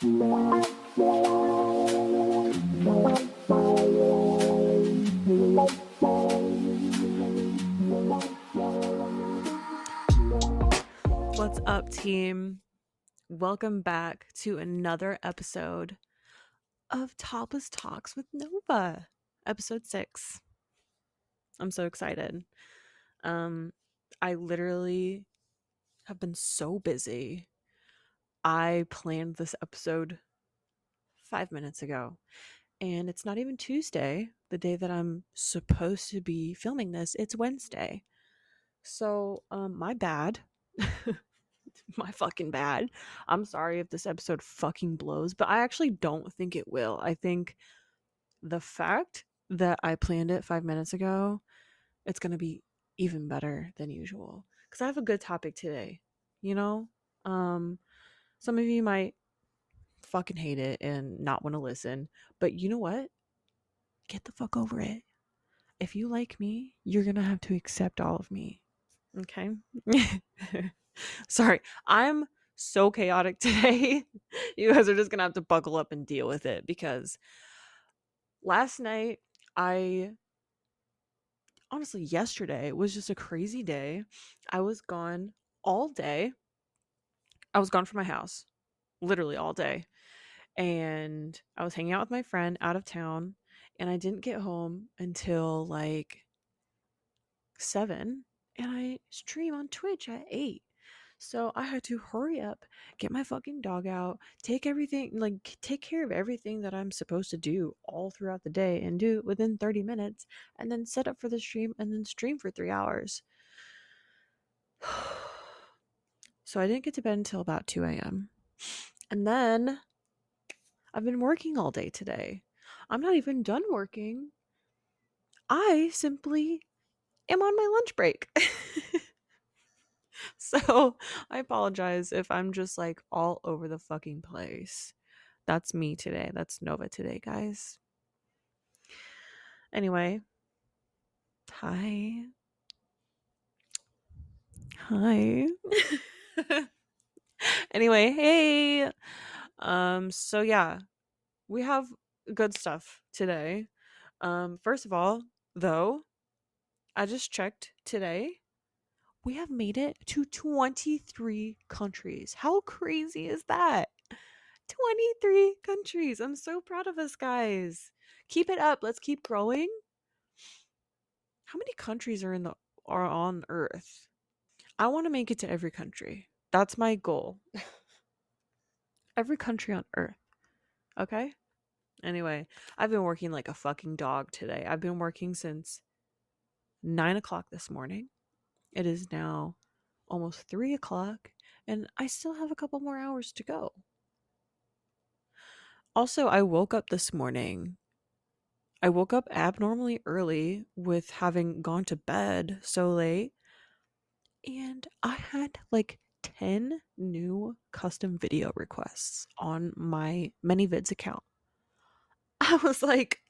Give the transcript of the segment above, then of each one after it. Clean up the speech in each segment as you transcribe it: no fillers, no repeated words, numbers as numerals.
What's up, team? Welcome back to another episode of Topless Talks with Nova, episode 6. I'm so excited. I literally have been so busy. I planned this episode 5 minutes ago, and it's not even Tuesday, the day that I'm supposed to be filming this. It's Wednesday. So, my bad. My fucking bad. I'm sorry if this episode fucking blows, but I actually don't think it will. I think the fact that I planned it 5 minutes ago, it's going to be even better than usual cuz I have a good topic today, you know? Some of you might fucking hate it and not want to listen, but you know what? Get the fuck over it. If you like me, you're going to have to accept all of me. Okay? Sorry, I'm so chaotic today. You guys are just gonna have to buckle up and deal with it because last night, yesterday was just a crazy day. I was gone all day. I was gone from my house literally all day. And I was hanging out with my friend out of town, and I didn't get home until like 7. And I stream on Twitch at 8. So I had to hurry up, get my fucking dog out, take care of everything that I'm supposed to do all throughout the day and do it within 30 minutes, and then set up for the stream and then stream for 3 hours. So I didn't get to bed until about 2 a.m. And then I've been working all day today. I'm not even done working. I simply am on my lunch break. So I apologize if I'm just like all over the fucking place. That's me today. That's Nova today, guys. Anyway, hi. Hi. Anyway, hey. So yeah, we have good stuff today. First of all, though, I just checked today. We have made it to 23 countries. How crazy is that? 23 countries. I'm so proud of us, guys. Keep it up. Let's keep growing. How many countries are on Earth? I want to make it to every country. That's my goal. Every country on Earth. Okay? Anyway, I've been working like a fucking dog today. I've been working since 9 o'clock this morning. It is now almost 3 o'clock, and I still have a couple more hours to go. Also, I woke up this morning. I woke up abnormally early with having gone to bed so late, and I had like 10 new custom video requests on my ManyVids account. I was like,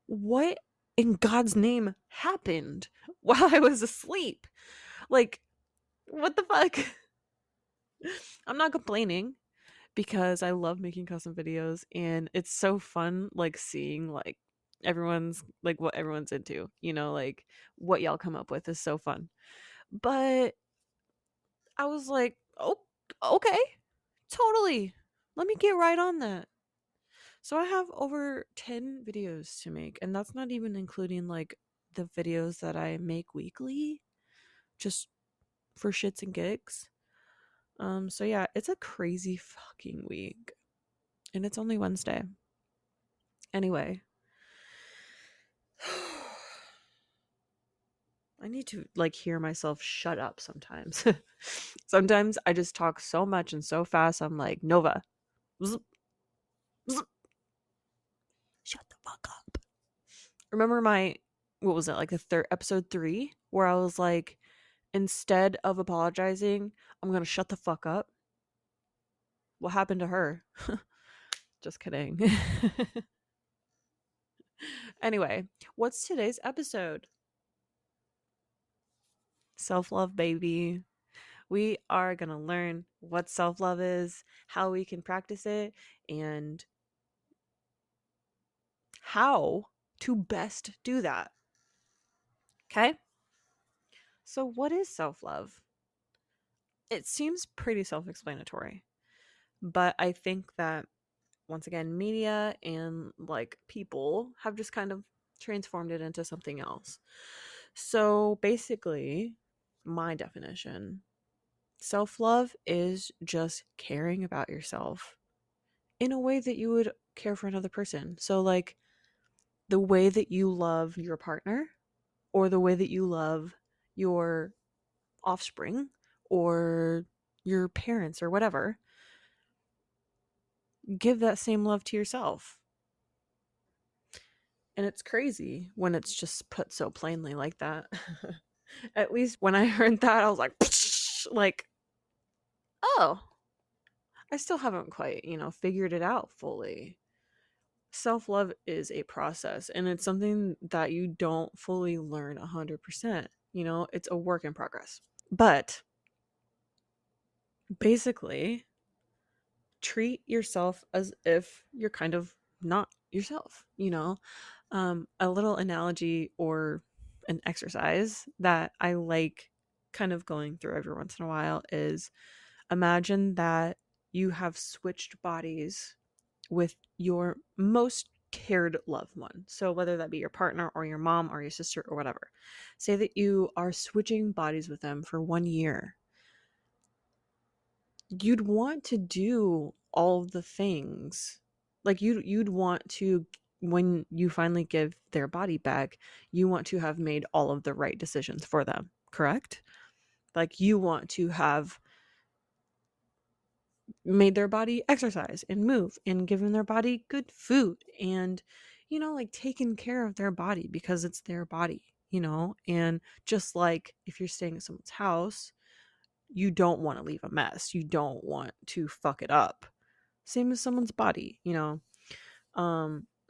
what in God's name happened while I was asleep? Like, what the fuck? I'm not complaining because I love making custom videos, and it's so fun like seeing like everyone's like what everyone's into, like what y'all come up with is so fun. But I was like, "Oh, okay. Totally. Let me get right on that." So I have over 10 videos to make, and that's not even including like the videos that I make weekly just for shits and gigs. So yeah, it's a crazy fucking week. And it's only Wednesday. Anyway, I need to like hear myself shut up sometimes. Sometimes I just talk so much and so fast. I'm like, Nova, bzz, bzz, shut the fuck up. Remember what was it, like the third episode 3, where I was like, instead of apologizing, I'm gonna shut the fuck up? What happened to her? Just kidding. Anyway, what's today's episode? Self-love, baby. We are going to learn what self-love is, how we can practice it, and how to best do that. Okay? So, what is self-love? It seems pretty self-explanatory, but I think that once again, media and like people have just kind of transformed it into something else. So basically, my definition, self love is just caring about yourself in a way that you would care for another person. So, like the way that you love your partner, or the way that you love your offspring, or your parents, or whatever, give that same love to yourself. And it's crazy when it's just put so plainly like that. At least when I heard that, I was like, like, oh, I still haven't quite, figured it out fully. Self love is a process, and it's something that you don't fully learn 100%. It's a work in progress. But basically, treat yourself as if you're kind of not yourself. A little analogy or an exercise that I like kind of going through every once in a while is, imagine that you have switched bodies with your most cared loved one. So whether that be your partner or your mom or your sister or whatever, say that you are switching bodies with them for 1 year. You'd want to do all the things. Like you'd want to, when you finally give their body back, you want to have made all of the right decisions for them, correct? Like you want to have made their body exercise and move and given their body good food and like taken care of their body because it's their body. And just like if you're staying at someone's house, you don't want to leave a mess, you don't want to fuck it up. Same as someone's body.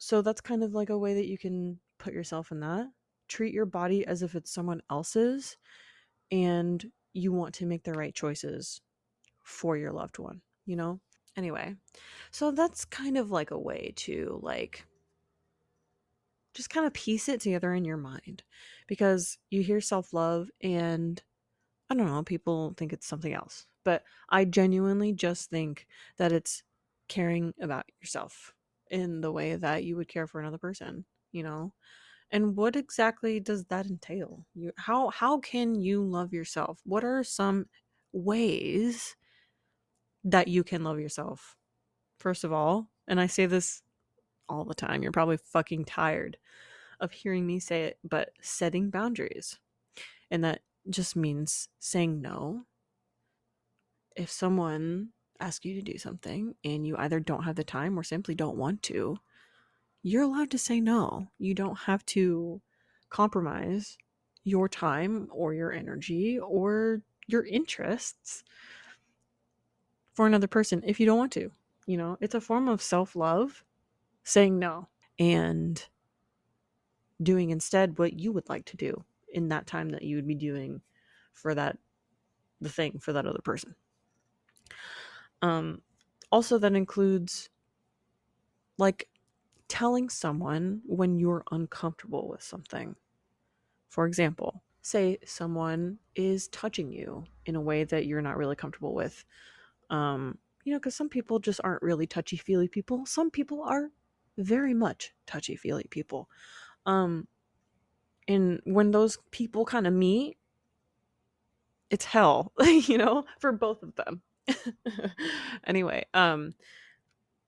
So that's kind of like a way that you can put yourself in that. Treat your body as if it's someone else's, and you want to make the right choices for your loved one. Anyway, so that's kind of like a way to like just kind of piece it together in your mind, because you hear self-love and I don't know, people think it's something else, but I genuinely just think that it's caring about yourself in the way that you would care for another person. And what exactly does that entail? How can you love yourself? What are some ways that you can love yourself? First of all, and I say this all the time, you're probably fucking tired of hearing me say it, but setting boundaries. And that just means saying no. If someone asks you to do something and you either don't have the time or simply don't want to, you're allowed to say no. You don't have to compromise your time or your energy or your interests for another person if you don't want to. It's a form of self-love, saying no and doing instead what you would like to do in that time that you would be doing for the thing for that other person. Um Also, that includes like telling someone when you're uncomfortable with something. For example, say someone is touching you in a way that you're not really comfortable with. Because some people just aren't really touchy-feely people. Some people are very much touchy-feely people. Um, and when those people kind of meet, it's hell, for both of them. Anyway,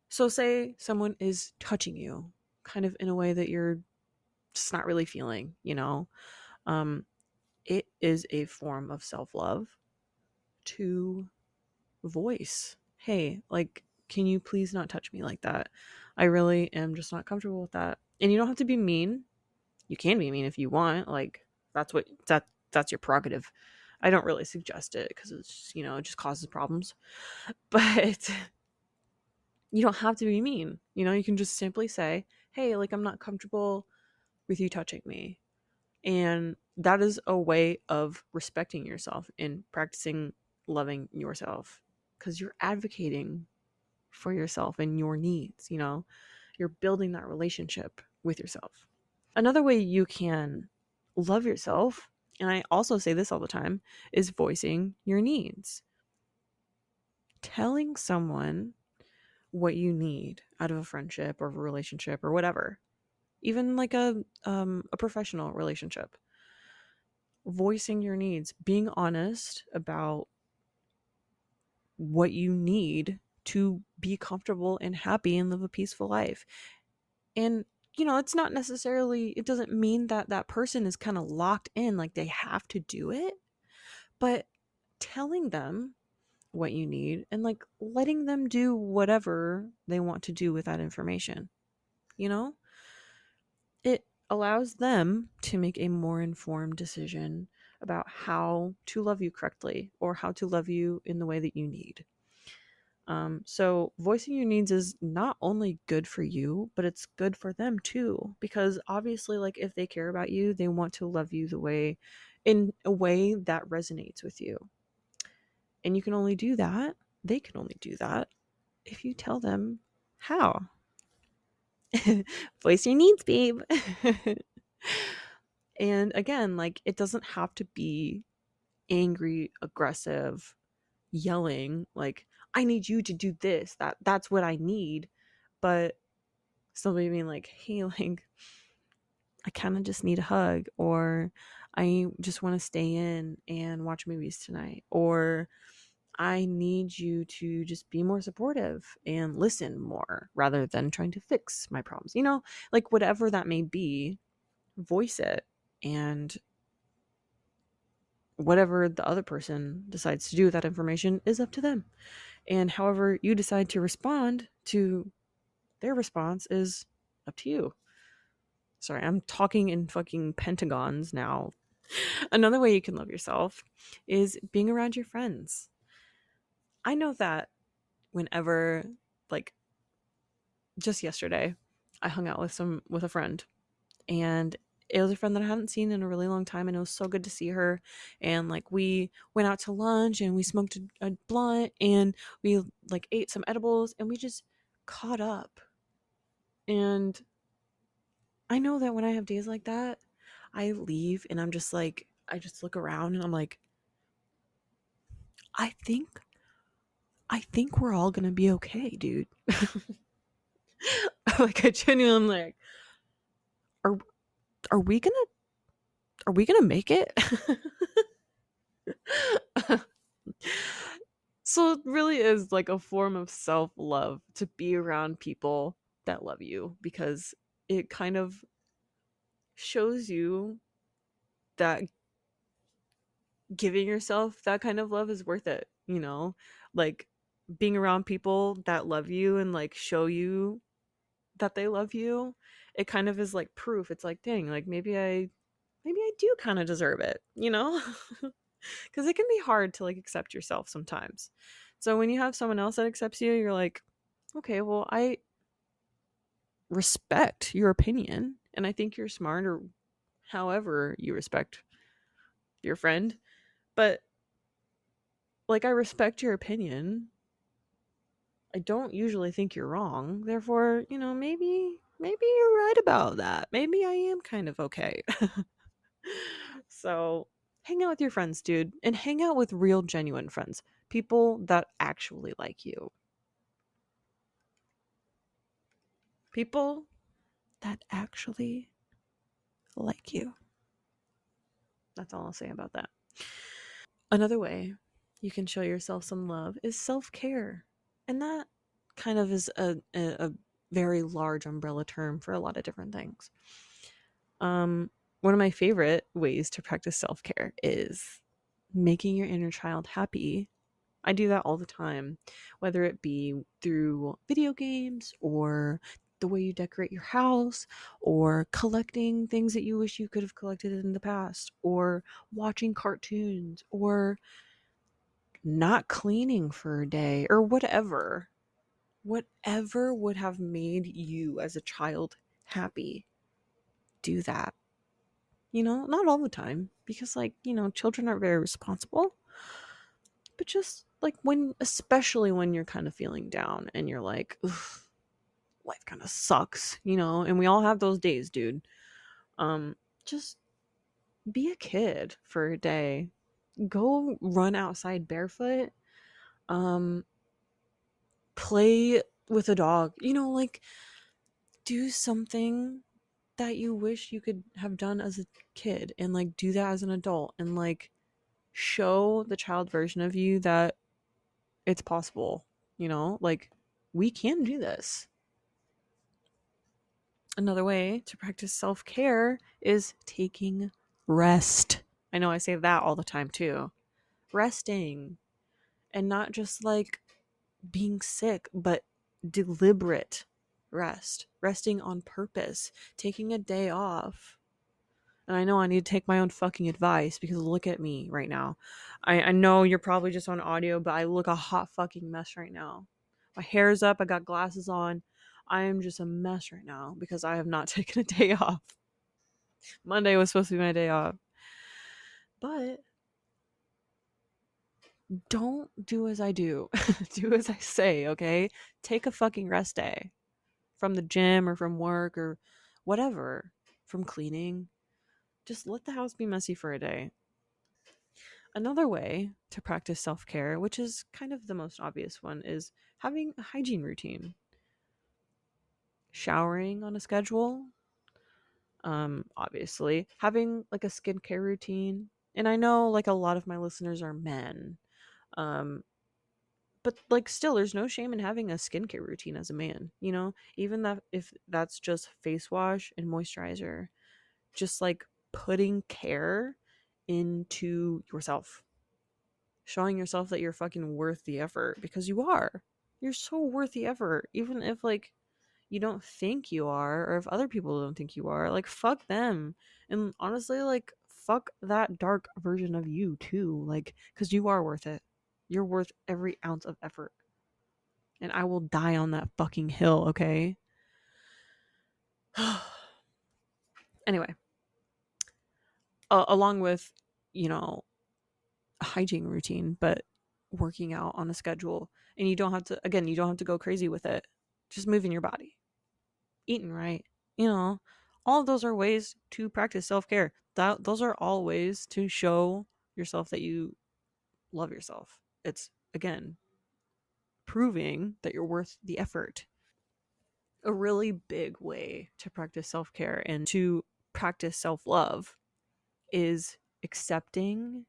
so say someone is touching you kind of in a way that you're just not really feeling. Um, it is a form of self-love to voice, hey, like, can you please not touch me like that? I really am just not comfortable with that. And you don't have to be mean. You can be mean if you want. Like, that's your prerogative. I don't really suggest it because it just causes problems. But you don't have to be mean. You can just simply say, hey, like, I'm not comfortable with you touching me. And that is a way of respecting yourself and practicing loving yourself because you're advocating for yourself and your needs, you know? You're building that relationship with yourself. Another way you can love yourself, and I also say this all the time, is voicing your needs. Telling someone what you need out of a friendship or a relationship or whatever, even like a professional relationship. Voicing your needs, being honest about what you need to be comfortable and happy and live a peaceful life. And you know, it's not necessarily, it doesn't mean that that person is kind of locked in like they have to do it, but telling them what you need and like letting them do whatever they want to do with that information, you know, it allows them to make a more informed decision about how to love you correctly or how to love you in the way that you need. So voicing your needs is not only good for you, but it's good for them too. Because obviously, like if they care about you, they want to love you the way, in a way that resonates with you. And you can only do that, they can only do that if you tell them how. Voice your needs, babe. And again, like it doesn't have to be angry, aggressive, yelling, like, I need you to do this. That's what I need. But somebody being like, hey, like, I kind of just need a hug, or I just want to stay in and watch movies tonight, or I need you to just be more supportive and listen more rather than trying to fix my problems. You know, like whatever that may be, voice it. And whatever the other person decides to do with that information is up to them. And however you decide to respond to their response is up to you. Sorry, I'm talking in fucking pentagons now. Another way you can love yourself is being around your friends. I know that whenever, like, just yesterday, I hung out with a friend, and it was a friend that I hadn't seen in a really long time, and it was so good to see her. And like we went out to lunch and we smoked a blunt and we like ate some edibles and we just caught up. And I know that when I have days like that, I leave and I'm just like, I just look around and I'm like, I think we're all gonna be okay, dude. Like I genuinely like, are are we gonna make it? So it really is like a form of self-love to be around people that love you, because it kind of shows you that giving yourself that kind of love is worth it, you know? Like being around people that love you and like show you that they love you, it kind of is like proof. It's like, dang, like maybe I do kind of deserve it, you know? Because it can be hard to like accept yourself sometimes. So when you have someone else that accepts you, you're like, okay, well, I respect your opinion and I think you're smart, or however you respect your friend. But like, I respect your opinion. I don't usually think you're wrong. Therefore, you know, maybe you're right about that. Maybe I am kind of okay. So hang out with your friends, dude, and hang out with real, genuine friends. People that actually like you. People that actually like you. That's all I'll say about that. Another way you can show yourself some love is self-care. And that kind of is a very large umbrella term for a lot of different things. One of my favorite ways to practice self-care is making your inner child happy. I do that all the time, whether it be through video games or the way you decorate your house, or collecting things that you wish you could have collected in the past, or watching cartoons, or not cleaning for a day, or whatever. Whatever would have made you as a child happy, do that. You know, not all the time, because, like, you know, children are very responsible, but just like when, especially when you're kind of feeling down and you're like, life kind of sucks, you know, and we all have those days, dude. Just be a kid for a day. Go run outside barefoot. Um, play with a dog. You know, like do something that you wish you could have done as a kid and like do that as an adult and like show the child version of you that it's possible, you know? Like we can do this. Another way to practice self-care is taking rest. I know I say that all the time too. Resting, and not just like being sick, but deliberate rest, resting on purpose, taking a day off. And I know I need to take my own fucking advice because look at me right now. I know you're probably just on audio, but I look a hot fucking mess right now. My hair's up, I got glasses on. I am just a mess right now because I have not taken a day off. Monday was supposed to be my day off. But don't do as I do. Do as I say, okay? Take a fucking rest day from the gym or from work or whatever, from cleaning. Just let the house be messy for a day. Another way to practice self care, which is kind of the most obvious one, is having a hygiene routine. Showering on a schedule, obviously. Having like a skincare routine. And I know like a lot of my listeners are men. Um, but like still there's no shame in having a skincare routine as a man, you know? Even that if that's just face wash and moisturizer, just like putting care into yourself, showing yourself that you're fucking worth the effort because you are. You're so worth the effort, even if like you don't think you are, or if other people don't think you are. Like fuck them, and honestly, like fuck that dark version of you too. Like, because you are worth it. You're worth every ounce of effort, and I will die on that fucking hill. Okay. Anyway, along with you know a hygiene routine, but working out on a schedule. And you don't have to, again, you don't have to go crazy with it. Just moving your body, eating right, you know, all of those are ways to practice self care. Those are all ways to show yourself that you love yourself. It's, again, proving that you're worth the effort. A really big way to practice self care and to practice self love is accepting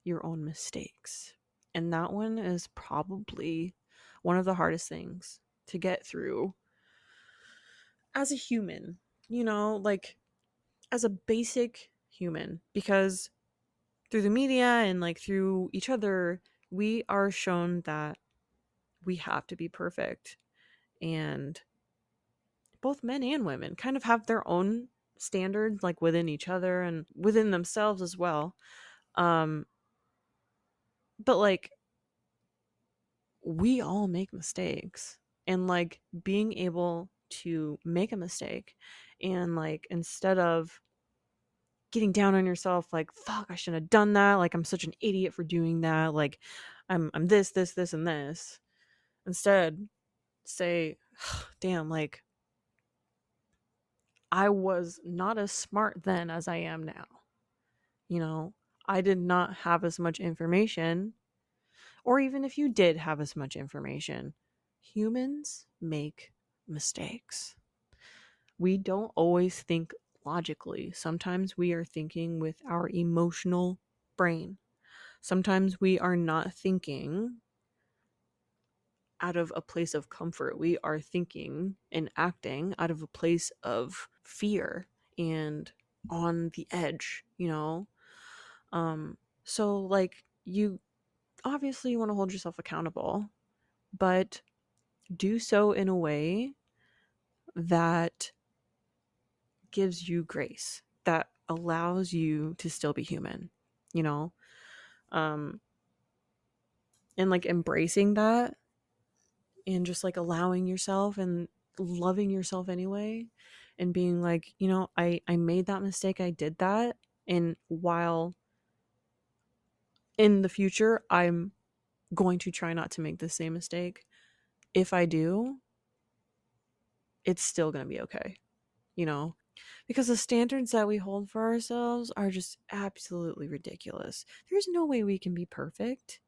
your own mistakes. And that one is probably one of the hardest things to get through as a human, you know, like as a basic human, because through the media and like through each other, we are shown that we have to be perfect. And both men and women kind of have their own standards, like within each other and within themselves as well. Um, but like we all make mistakes, and like being able to make a mistake and like instead of getting down on yourself like fuck I shouldn't have done that, like I'm such an idiot for doing that, like I'm this and this, instead say damn, like I was not as smart then as I am now, you know, I did not have as much information. Or even if you did have as much information, humans make mistakes. We don't always think logically. Sometimes we are thinking with our emotional brain. Sometimes we are not thinking out of a place of comfort. We are thinking and acting out of a place of fear and on the edge, you know? So like you obviously want to hold yourself accountable, but do so in a way that gives you grace, that allows you to still be human, you know? Um, and like embracing that and just like allowing yourself and loving yourself anyway and being like, you know, I made that mistake, I did that. And while in the future, I'm going to try not to make the same mistake. If I do, it's still going to be okay, you know? Because the standards that we hold for ourselves are just absolutely ridiculous. There's no way we can be perfect.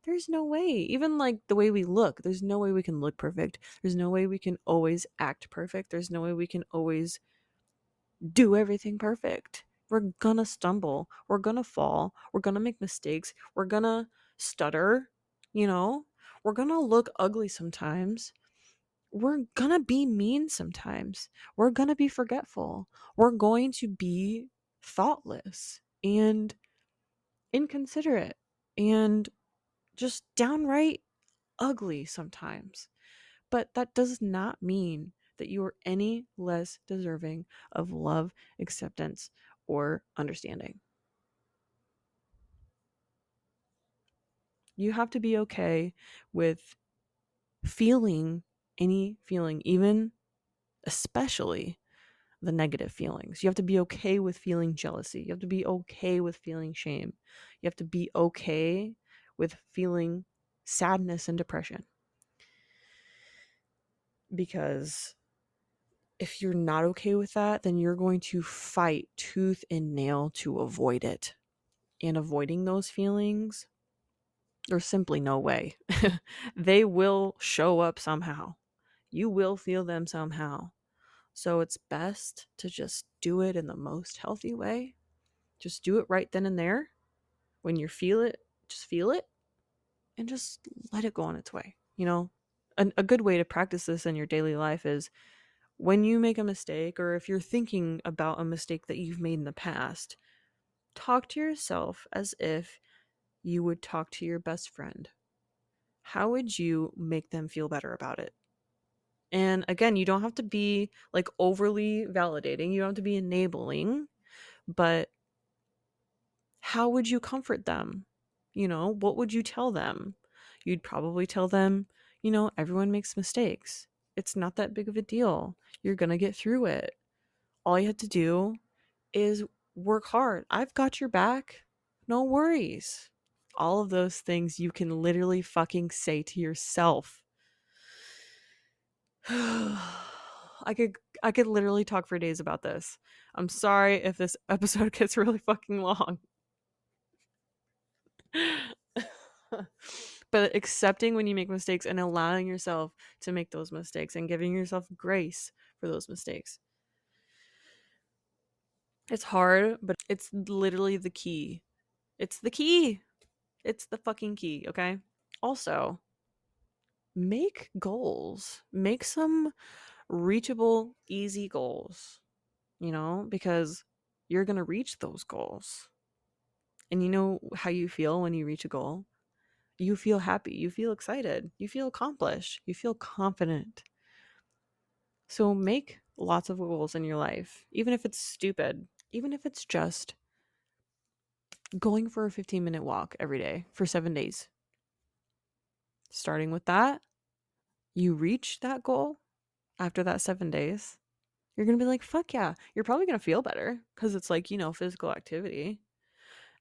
There's no way. Even like the way we look, there's no way we can look perfect. There's no way we can always act perfect. There's no way we can always do everything perfect. We're gonna stumble. We're gonna fall. We're gonna make mistakes. We're gonna stutter, you know? We're gonna look ugly sometimes. We're gonna be mean sometimes. We're gonna be forgetful. We're going to be thoughtless and inconsiderate and just downright ugly sometimes. But that does not mean that you are any less deserving of love, acceptance, or understanding. You have to be okay with feeling any feeling, even especially the negative feelings. You have to be okay with feeling jealousy. You have to be okay with feeling shame. You have to be okay with feeling sadness and depression. Because if you're not okay with that, then you're going to fight tooth and nail to avoid it. And avoiding those feelings, there's simply no way. They will show up somehow. You will feel them somehow. So it's best to just do it in the most healthy way. Just do it right then and there. When you feel it, just feel it and just let it go on its way. You know, a good way to practice this in your daily life is when you make a mistake, or if you're thinking about a mistake that you've made in the past, talk to yourself as if you would talk to your best friend. How would you make them feel better about it? And again, you don't have to be like overly validating, you don't have to be enabling, but how would you comfort them? You know, what would you tell them? You'd probably tell them, you know, everyone makes mistakes. It's not that big of a deal. You're going to get through it. All you have to do is work hard. I've got your back. No worries. All of those things you can literally fucking say to yourself. I could literally talk for days about this. I'm sorry if this episode gets really fucking long. But accepting when you make mistakes and allowing yourself to make those mistakes and giving yourself grace for those mistakes. It's hard, but it's literally the key. It's the key. It's the fucking key, okay? Also, make goals. Make some reachable, easy goals, you know, because you're going to reach those goals. And you know how you feel when you reach a goal? You feel happy, you feel excited, you feel accomplished, you feel confident. So make lots of goals in your life, even if it's stupid, even if it's just going for a 15-minute walk every day for 7 days. Starting with that, you reach that goal after that 7 days, you're going to be like, fuck yeah. You're probably going to feel better because it's like, you know, physical activity.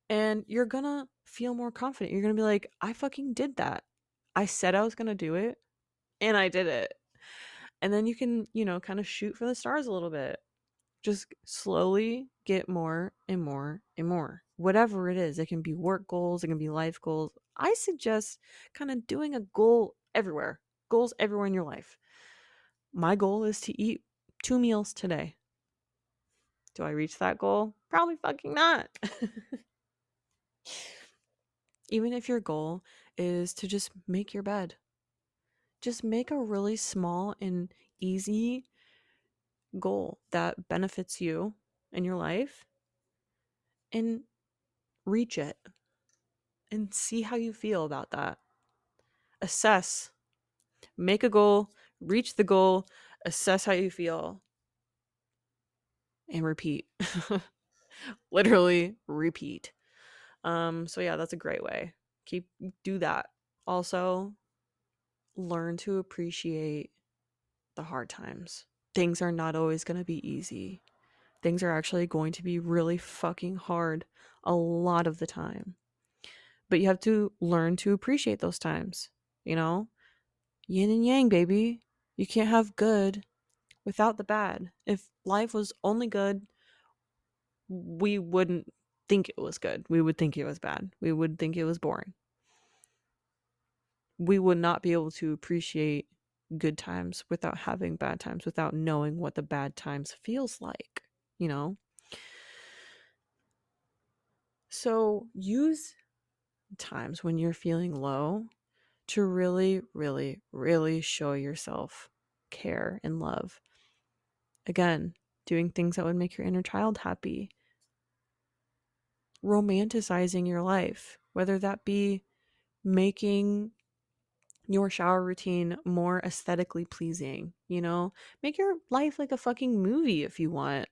And you're going to feel more confident. You're going to be like, I fucking did that. I said I was going to do it and I did it. And then you can, you know, kind of shoot for the stars a little bit. Just slowly get more and more and more. Whatever it is, it can be work goals, it can be life goals. I suggest kind of doing a goal everywhere, goals everywhere in your life. My goal is to eat 2 meals today. Do I reach that goal? Probably fucking not. Even if your goal is to just make your bed, just make a really small and easy goal that benefits you in your life and reach it and see how you feel about that. Assess, make a goal, reach the goal, assess how you feel, and repeat. Literally repeat. So yeah, that's a great way. Do that. Also, learn to appreciate the hard times. Things are not always going to be easy. Things are actually going to be really fucking hard a lot of the time. But you have to learn to appreciate those times, you know? Yin and yang, baby. You can't have good without the bad. If life was only good, we wouldn't think it was good. We would think it was bad. We would think it was boring. We would not be able to appreciate good times without having bad times, without knowing what the bad times feels like, you know? So use times when you're feeling low to really, really, really show yourself care and love. Again, doing things that would make your inner child happy, romanticizing your life, whether that be making your shower routine more aesthetically pleasing, you know? Make your life like a fucking movie if you want.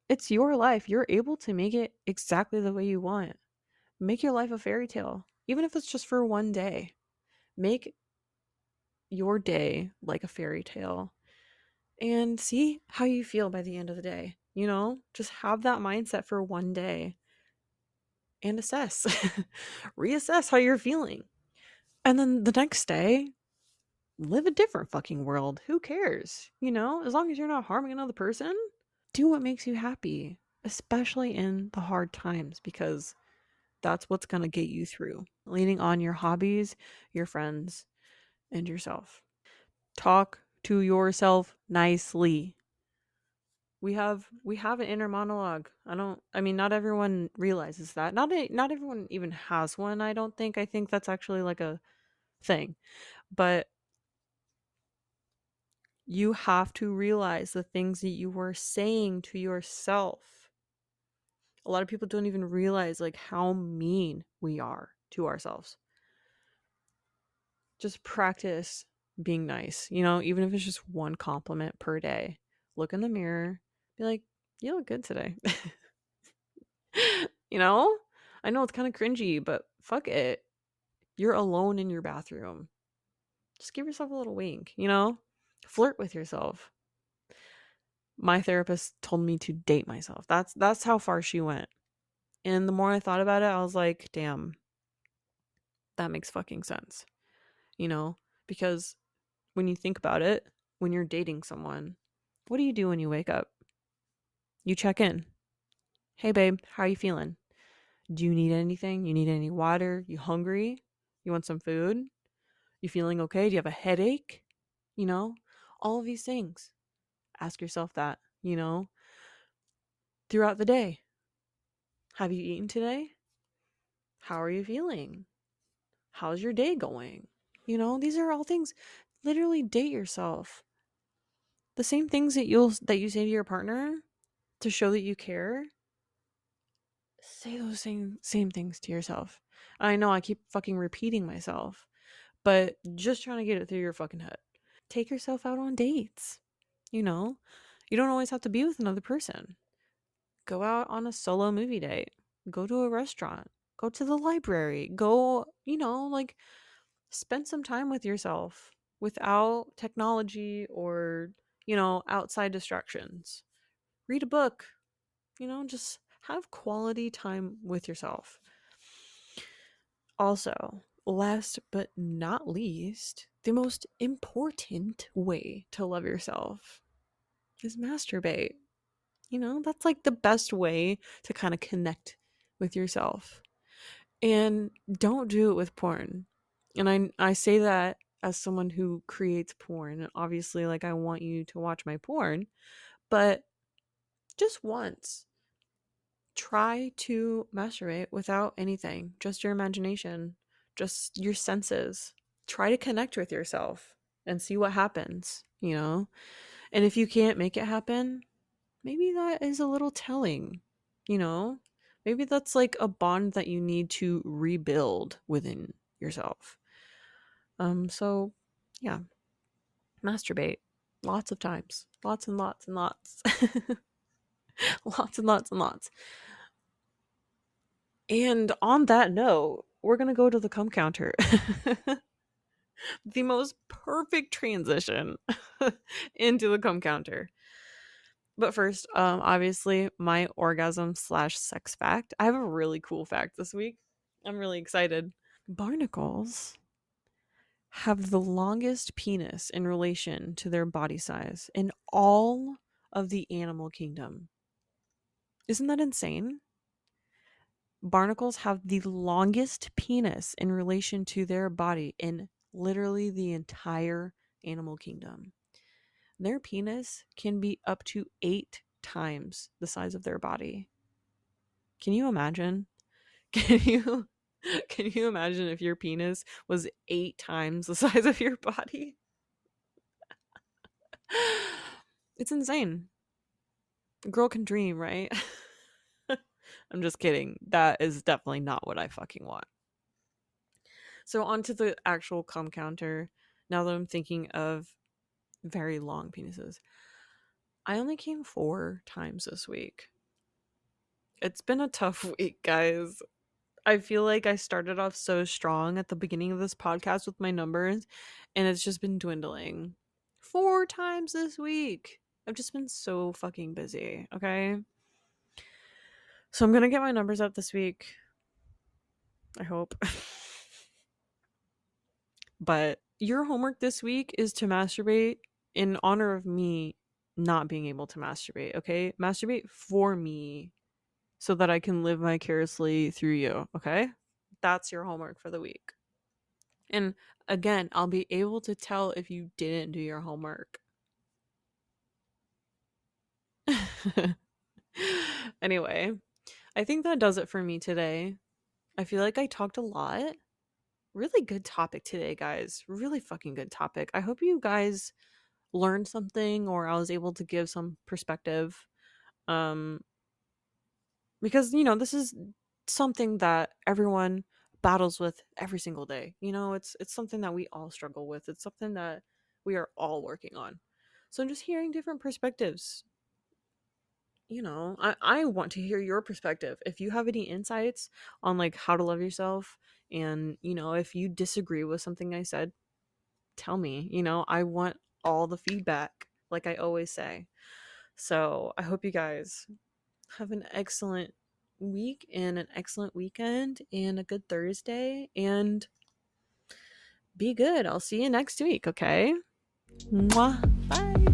It's your life. You're able to make it exactly the way you want. Make your life a fairy tale, even if it's just for one day. Make your day like a fairy tale and see how you feel by the end of the day. You know, just have that mindset for one day and assess, reassess how you're feeling. And then the next day, live a different fucking world. Who cares? You know, as long as you're not harming another person, do what makes you happy, especially in the hard times, because that's what's going to get you through. Leaning on your hobbies, your friends, and yourself. Talk to yourself nicely. We have an inner monologue. I mean not everyone realizes that. Not everyone even has one, I don't think. I think that's actually like a thing. But you have to realize the things that you were saying to yourself. A lot of people don't even realize like how mean we are to ourselves. Just practice being nice, you know, even if it's just one compliment per day. Look in the mirror, be like, you look good today. You know? I know it's kind of cringy, but fuck it. You're alone in your bathroom. Just give yourself a little wink, you know? Flirt with yourself. My therapist told me to date myself. That's how far she went. And the more I thought about it, I was like, damn, that makes fucking sense. You know? Because when you think about it, when you're dating someone, what do you do when you wake up? You check in. Hey babe, how are you feeling? Do you need anything? You need any water? You hungry? You want some food? You feeling okay? Do you have a headache? You know, all of these things. Ask yourself that, you know, throughout the day. Have you eaten today? How are you feeling? How's your day going? You know, these are all things. Literally date yourself. The same things that you say to your partner to show that you care. Say those same things to yourself. I know I keep fucking repeating myself, but just trying to get it through your fucking head. Take yourself out on dates. You know, you don't always have to be with another person. Go out on a solo movie date. Go to a restaurant. Go to the library. Go, you know, like spend some time with yourself without technology or, you know, outside distractions. Read a book, you know, just have quality time with yourself. Also, last but not least, the most important way to love yourself is masturbate. You know, that's like the best way to kind of connect with yourself. And don't do it with porn. And I say that as someone who creates porn. And obviously, like, I want you to watch my porn, but just once. Try to masturbate without anything, just your imagination, just your senses. Try to connect with yourself and see what happens, you know? And if you can't make it happen, maybe that is a little telling, you know? Maybe that's like a bond that you need to rebuild within yourself. So yeah, masturbate lots of times. Lots and lots and lots. Lots and lots and lots. And on that note, we're going to go to the cum counter. The most perfect transition into the cum counter. But first, obviously, my orgasm slash sex fact. I have a really cool fact this week. I'm really excited. Barnacles have the longest penis in relation to their body size in all of the animal kingdom. Isn't that insane? Barnacles have the longest penis in relation to their body in literally the entire animal kingdom. Their penis can be up to 8 times the size of their body. Can you imagine? Can you can you imagine if your penis was 8 times the size of your body? It's insane. A girl can dream, right? I'm just kidding. That is definitely not what I fucking want. So on to the actual cum counter. Now that I'm thinking of very long penises. I only came 4 times this week. It's been a tough week, guys. I feel like I started off so strong at the beginning of this podcast with my numbers, and it's just been dwindling. 4 times this week. I've just been so fucking busy, okay? So I'm gonna get my numbers up this week. I hope. But your homework this week is to masturbate in honor of me not being able to masturbate, okay? Masturbate for me so that I can live vicariously through you, okay? That's your homework for the week. And again, I'll be able to tell if you didn't do your homework. Anyway, I think that does it for me today. I feel like I talked a lot. Really good topic today, guys. Really fucking good topic. I hope you guys learned something or I was able to give some perspective. Um because this is something that everyone battles with every single day. It's something that we all struggle with. It's something that we are all working on. So I'm just hearing different perspectives. I want to hear your perspective. If you have any insights on like how to love yourself, and if you disagree with something I said, tell me. I want all the feedback, like I always say. So I hope you guys have an excellent week and an excellent weekend and a good Thursday, and be good. I'll see you next week, okay? Mwah. Bye.